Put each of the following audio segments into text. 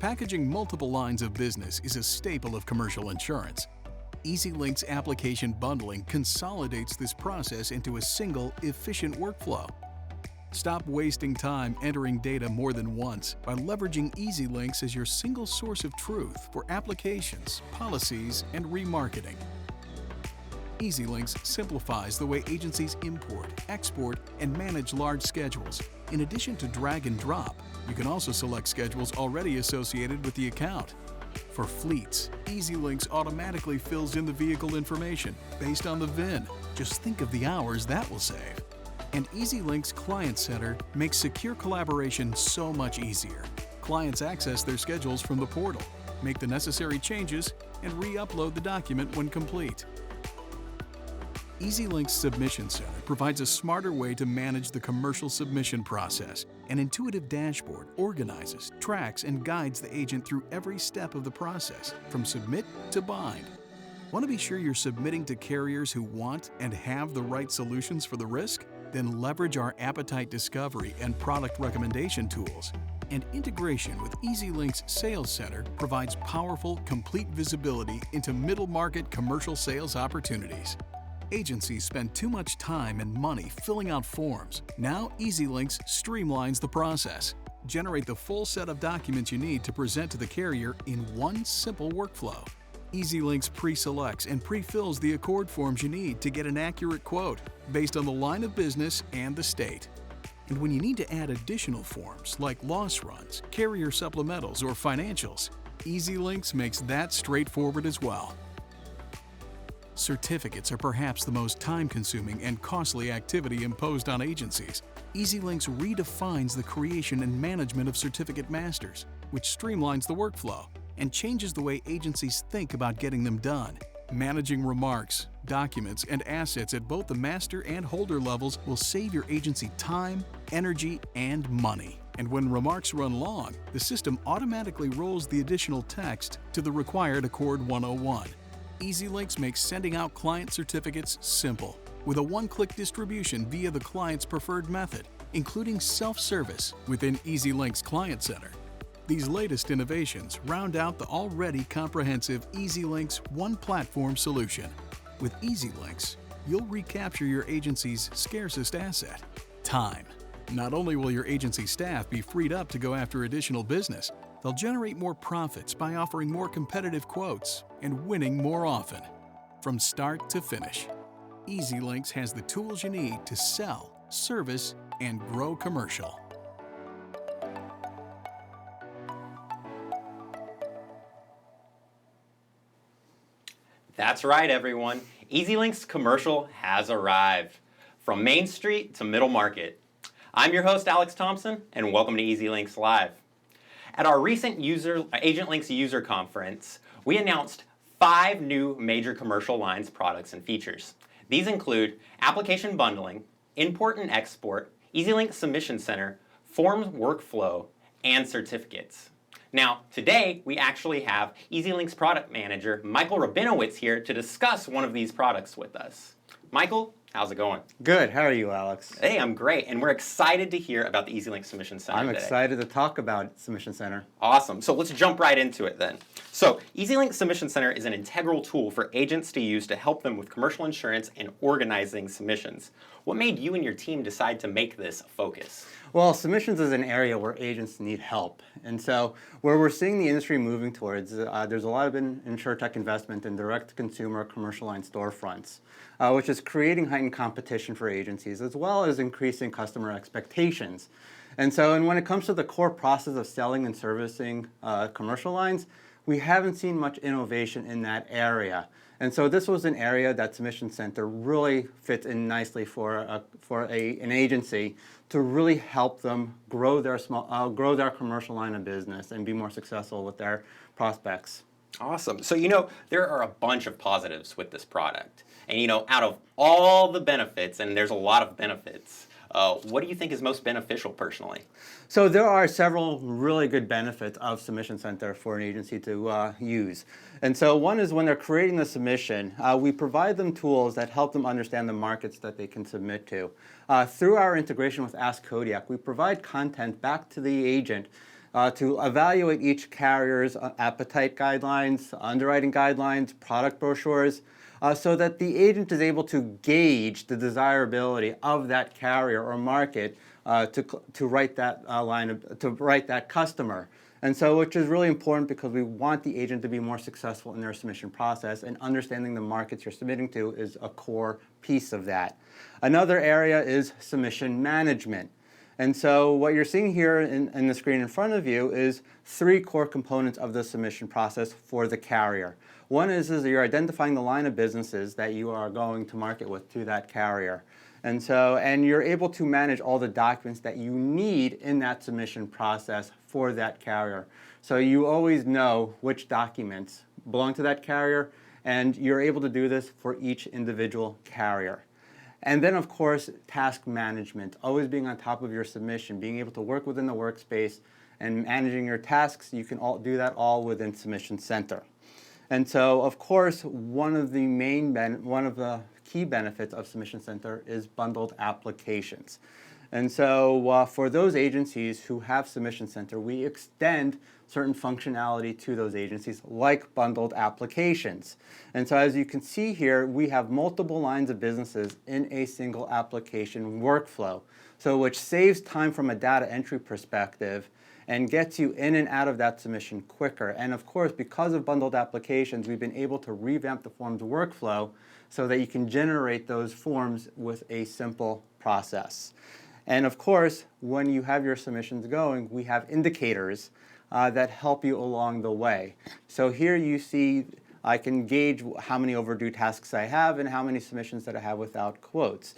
Packaging multiple lines of business is a staple of commercial insurance. EZLynx application bundling consolidates this process into a single, efficient workflow. Stop wasting time entering data more than once by leveraging EZLynx as your single source of truth for applications, policies, and remarketing. EZLynx simplifies the way agencies import, export, and manage large schedules. In addition to drag and drop, you can also select schedules already associated with the account. For fleets, EZLynx automatically fills in the vehicle information based on the VIN. Just think of the hours that will save. And EZLynx Client Center makes secure collaboration so much easier. Clients access their schedules from the portal, make the necessary changes, and re-upload the document when complete. EZLynx Submission Center provides a smarter way to manage the commercial submission process. An intuitive dashboard organizes, tracks, and guides the agent through every step of the process, from submit to bind. Want to be sure you're submitting to carriers who want and have the right solutions for the risk? Then leverage our appetite discovery and product recommendation tools. And integration with EZLynx Sales Center provides powerful, complete visibility into middle market commercial sales opportunities. Agencies spend too much time and money filling out forms. Now EZLynx streamlines the process. Generate the full set of documents you need to present to the carrier in one simple workflow. EZLynx pre-selects and pre-fills the Accord forms you need to get an accurate quote based on the line of business and the state. And when you need to add additional forms like loss runs, carrier supplementals, or financials, EZLynx makes that straightforward as well. Certificates are perhaps the most time-consuming and costly activity imposed on agencies. EZLynx redefines the creation and management of certificate masters, which streamlines the workflow and changes the way agencies think about getting them done. Managing remarks, documents, and assets at both the master and holder levels will save your agency time, energy, and money. And when remarks run long, the system automatically rolls the additional text to the required Accord 101. EZLynx makes sending out client certificates simple, with a one-click distribution via the client's preferred method, including self-service within EZLynx Client Center. These latest innovations round out the already comprehensive EZLynx One Platform solution. With EZLynx, you'll recapture your agency's scarcest asset, time. Not only will your agency staff be freed up to go after additional business, they'll generate more profits by offering more competitive quotes and winning more often. From start to finish, EZLynx has the tools you need to sell, service, and grow commercial. That's right, everyone. EZLynx Commercial has arrived. From Main Street to middle market. I'm your host, Alex Thompson, and welcome to EZLynx Live. At our recent AgentLynx user conference, we announced 5 new major commercial lines products and features. These include application bundling, import and export, EZLynx Submission Center, forms workflow, and certificates. Now, today, we actually have EZLynx Product Manager Michael Rabinowitz here to discuss one of these products with us. Michael, how's it going? Good. How are you, Alex? Hey, I'm great, and we're excited to hear about the EZLynx Submission Center I'm today. excited to talk about Submission Center. Awesome. So let's jump right into it then. So EZLynx Submission Center is an integral tool for agents to use to help them with commercial insurance and organizing submissions. What made you and your team decide to make this a focus? Well, submissions is an area where agents need help. And so where we're seeing the industry moving towards, there's a lot of insurtech investment in direct-to-consumer commercial line storefronts, which is creating heightened competition for agencies as well as increasing customer expectations. And when it comes to the core process of selling and servicing commercial lines, we haven't seen much innovation in that area. And so this was an area that Submission Center really fits in nicely for an agency to really help them grow their commercial line of business and be more successful with their prospects. Awesome. So, there are a bunch of positives with this product. And, out of all the benefits, and there's a lot of benefits, what do you think is most beneficial personally? So there are several really good benefits of Submission Center for an agency to use. And so one is when they're creating the submission, we provide them tools that help them understand the markets that they can submit to. Through our integration with Ask Kodiak, we provide content back to the agent to evaluate each carrier's appetite guidelines, underwriting guidelines, product brochures, so that the agent is able to gauge the desirability of that carrier or market to write that to write that customer. And so, which is really important because we want the agent to be more successful in their submission process, and understanding the markets you're submitting to is a core piece of that. Another area is submission management. And so what you're seeing here in the screen in front of you is 3 core components of the submission process for the carrier. One is you're identifying the line of businesses that you are going to market with to that carrier. And you're able to manage all the documents that you need in that submission process for that carrier. So you always know which documents belong to that carrier, and you're able to do this for each individual carrier. And then, of course, task management, always being on top of your submission, being able to work within the workspace and managing your tasks. You can do that all within Submission Center. And so, of course, one of the key benefits of Submission Center is bundled applications. And so for those agencies who have Submission Center, we extend certain functionality to those agencies, like bundled applications. And so as you can see here, we have multiple lines of businesses in a single application workflow, so which saves time from a data entry perspective and gets you in and out of that submission quicker. And of course, because of bundled applications, we've been able to revamp the forms workflow so that you can generate those forms with a simple process. And of course, when you have your submissions going, we have indicators that help you along the way. So here you see I can gauge how many overdue tasks I have and how many submissions that I have without quotes.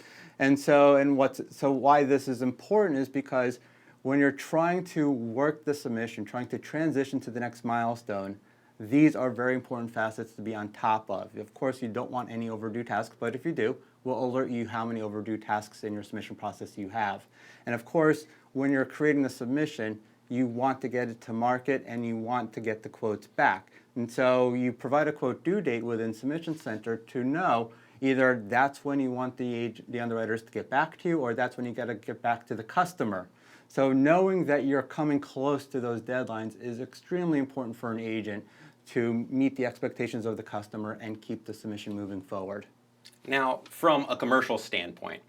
So why this is important is because when you're trying to work the submission, trying to transition to the next milestone, these are very important facets to be on top of. Of course, you don't want any overdue tasks, but if you do, we'll alert you how many overdue tasks in your submission process you have. And of course, when you're creating the submission, you want to get it to market and you want to get the quotes back. And so you provide a quote due date within Submission Center to know either that's when you want the underwriters to get back to you, or that's when you got to get back to the customer. So knowing that you're coming close to those deadlines is extremely important for an agent to meet the expectations of the customer and keep the submission moving forward. Now, from a commercial standpoint,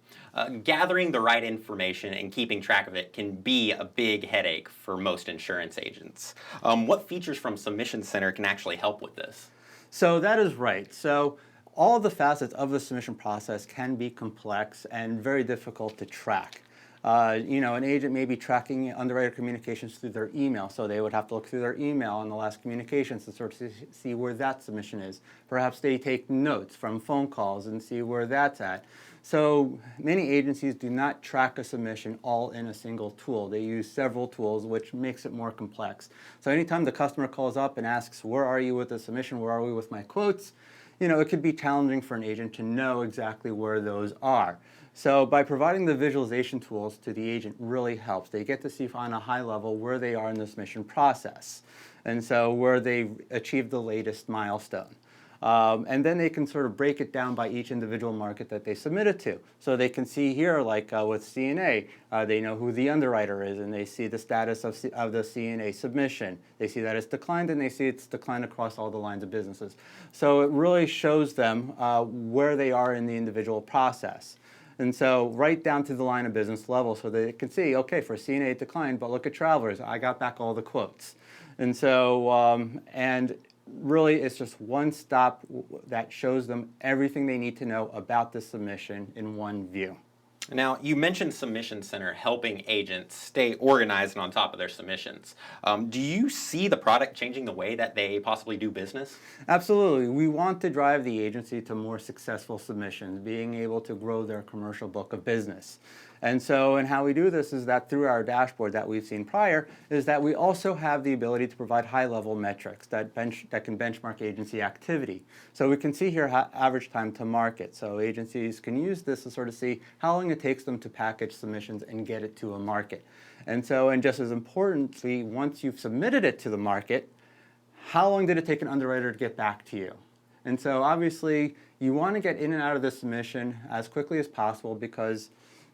gathering the right information and keeping track of it can be a big headache for most insurance agents. What features from Submission Center can actually help with this? So that is right. So all the facets of the submission process can be complex and very difficult to track. An agent may be tracking underwriter communications through their email, so they would have to look through their email on the last communications to sort of see where that submission is. Perhaps they take notes from phone calls and see where that's at. So many agencies do not track a submission all in a single tool. They use several tools, which makes it more complex. So anytime the customer calls up and asks, where are you with the submission, where are we with my quotes, it could be challenging for an agent to know exactly where those are. So by providing the visualization tools to the agent really helps. They get to see on a high level where they are in the submission process, and so where they've achieved the latest milestone. And then they can sort of break it down by each individual market that they submitted to. So they can see here, like with CNA, they know who the underwriter is, and they see the status of the CNA submission. They see that it's declined, and they see it's declined across all the lines of businesses. So it really shows them where they are in the individual process. And so right down to the line of business level, so they can see, okay, for CNA it declined, but look at Travelers, I got back all the quotes. And so, and really it's just one stop that shows them everything they need to know about the submission in one view. Now, you mentioned Submission Center helping agents stay organized and on top of their submissions. Do you see the product changing the way that they possibly do business? Absolutely. We want to drive the agency to more successful submissions, being able to grow their commercial book of business. And how we do this is that through our dashboard that we've seen prior, is that we also have the ability to provide high-level metrics that can benchmark agency activity. So we can see here average time to market. So agencies can use this to sort of see how long it takes them to package submissions and get it to a market. And just as importantly, once you've submitted it to the market, how long did it take an underwriter to get back to you? And so obviously, you want to get in and out of the submission as quickly as possible because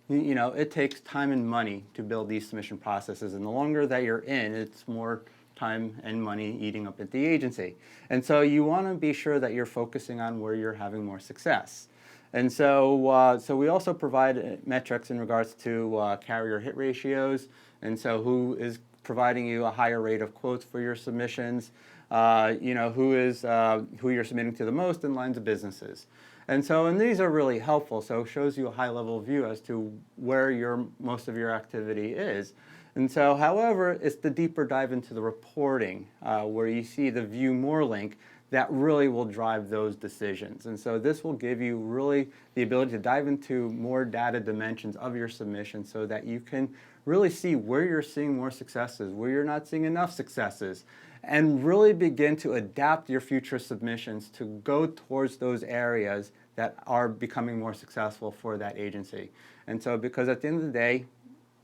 it takes time and money to build these submission processes, and the longer that you're in, it's more time and money eating up at the agency. And so you want to be sure that you're focusing on where you're having more success. And so, so we also provide metrics in regards to carrier hit ratios, and so who is providing you a higher rate of quotes for your submissions, who you're submitting to the most in lines of businesses. And these are really helpful, so it shows you a high-level view as to where most of your activity is. And so, however, it's the deeper dive into the reporting where you see the View More link that really will drive those decisions. And so this will give you really the ability to dive into more data dimensions of your submission so that you can really see where you're seeing more successes, where you're not seeing enough successes, and really begin to adapt your future submissions to go towards those areas that are becoming more successful for that agency. And so, because at the end of the day,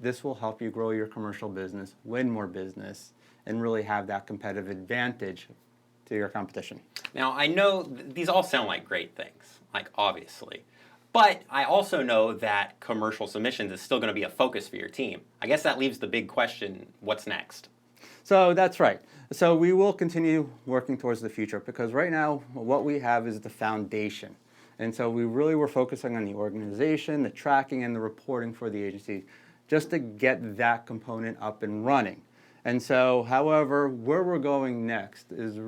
this will help you grow your commercial business, win more business, and really have that competitive advantage to your competition. Now, I know these all sound like great things, like obviously, but I also know that commercial submissions is still going to be a focus for your team. I guess that leaves the big question, what's next? So that's right. So we will continue working towards the future because right now what we have is the foundation. And so we really were focusing on the organization, the tracking, and the reporting for the agency just to get that component up and running. And so, however, where we're going next is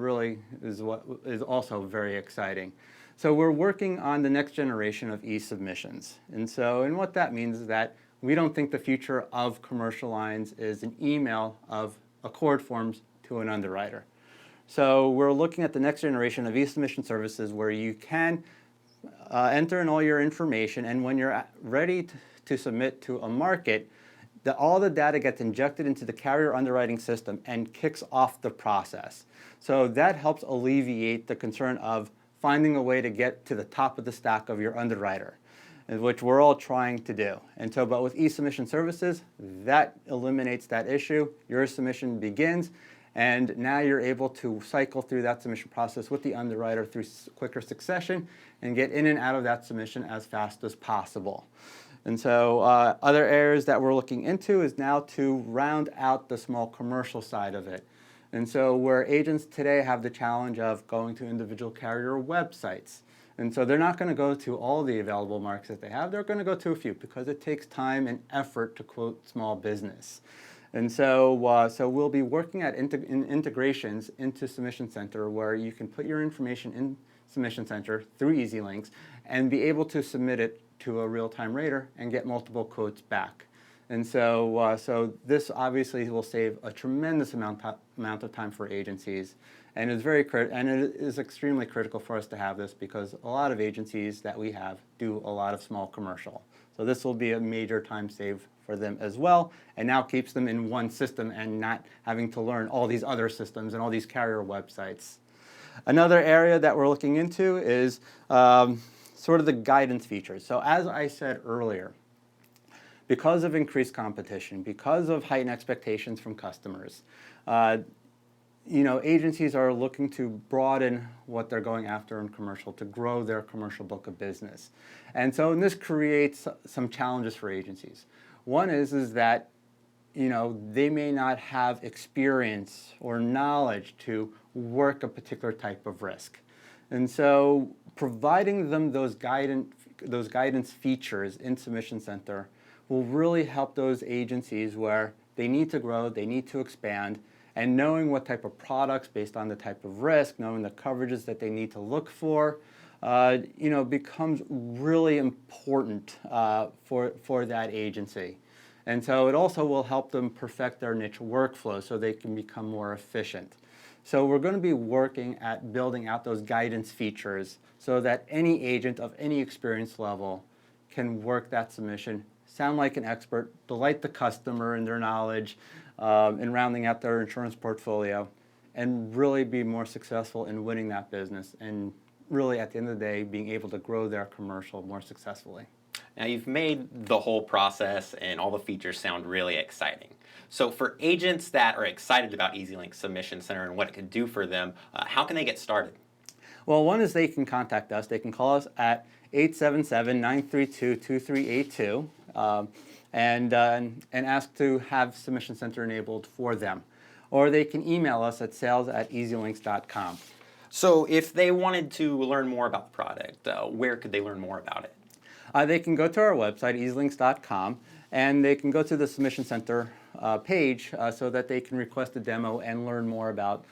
what is also very exciting. So we're working on the next generation of e-submissions. And what that means is that we don't think the future of commercial lines is an email of accord forms to an underwriter. So we're looking at the next generation of e-submission services where you can enter in all your information, and when you're ready to submit to a market, all the data gets injected into the carrier underwriting system and kicks off the process. So that helps alleviate the concern of finding a way to get to the top of the stack of your underwriter, which we're all trying to do. But with e-submission services, that eliminates that issue. Your submission begins, and now you're able to cycle through that submission process with the underwriter through quicker succession and get in and out of that submission as fast as possible. And so other areas that we're looking into is now to round out the small commercial side of it. And so where agents today have the challenge of going to individual carrier websites. And so they're not going to go to all the available markets that they have. They're going to go to a few because it takes time and effort to quote small business. And so we'll be working at integrations into Submission Center where you can put your information in Submission Center through EZLynx and be able to submit it to a real-time rater and get multiple quotes back. And so this obviously will save a tremendous amount of time for agencies, and it is extremely critical for us to have this because a lot of agencies that we have do a lot of small commercial. So this will be a major time save for them as well, and now keeps them in one system and not having to learn all these other systems and all these carrier websites. Another area that we're looking into is sort of the guidance features. So as I said earlier, because of increased competition, because of heightened expectations from customers, agencies are looking to broaden what they're going after in commercial to grow their commercial book of business. And this creates some challenges for agencies. One is that they may not have experience or knowledge to work a particular type of risk. And so providing them those guidance features in Submission Center will really help those agencies where they need to grow, they need to expand, and knowing what type of products based on the type of risk, knowing the coverages that they need to look for, becomes really important for that agency. And so it also will help them perfect their niche workflow so they can become more efficient. So we're going to be working at building out those guidance features so that any agent of any experience level can work that submission, sound like an expert, delight the customer in their knowledge, in rounding out their insurance portfolio, and really be more successful in winning that business and really at the end of the day being able to grow their commercial more successfully. Now you've made the whole process and all the features sound really exciting. So for agents that are excited about EZLynx Submission Center and what it could do for them, how can they get started? Well, one is they can contact us. They can call us at 877-932-2382. and ask to have Submission Center enabled for them. Or they can email us at sales@EZLynx.com. So if they wanted to learn more about the product, where could they learn more about it? They can go to our website, EZLynx.com, and they can go to the Submission Center page so that they can request a demo and learn more about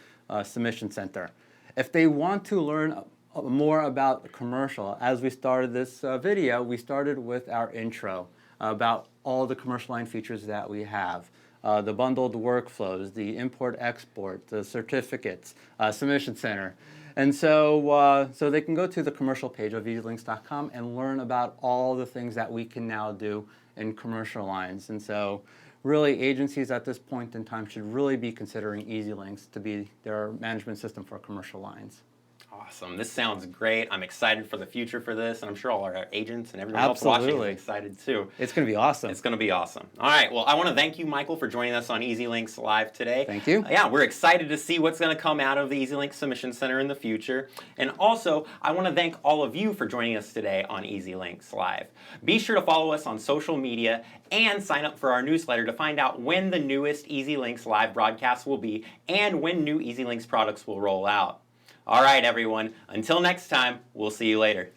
Submission Center. If they want to learn more about commercial, as we started this video, we started with our intro about all the commercial line features that we have. The bundled workflows, the import-export, the certificates, Submission Center. And so they can go to the commercial page of EZLynx.com and learn about all the things that we can now do in commercial lines. And so really agencies at this point in time should really be considering EZLynx to be their management system for commercial lines. Awesome. This sounds great. I'm excited for the future for this, and I'm sure all our agents and everyone else watching is excited too. It's going to be awesome. It's going to be awesome. All right. Well, I want to thank you, Michael, for joining us on EZLynx Live today. Thank you. Yeah, we're excited to see what's going to come out of the EZLynx Submission Center in the future. And also, I want to thank all of you for joining us today on EZLynx Live. Be sure to follow us on social media and sign up for our newsletter to find out when the newest EZLynx Live broadcasts will be and when new EZLynx products will roll out. All right, everyone. Until next time, we'll see you later.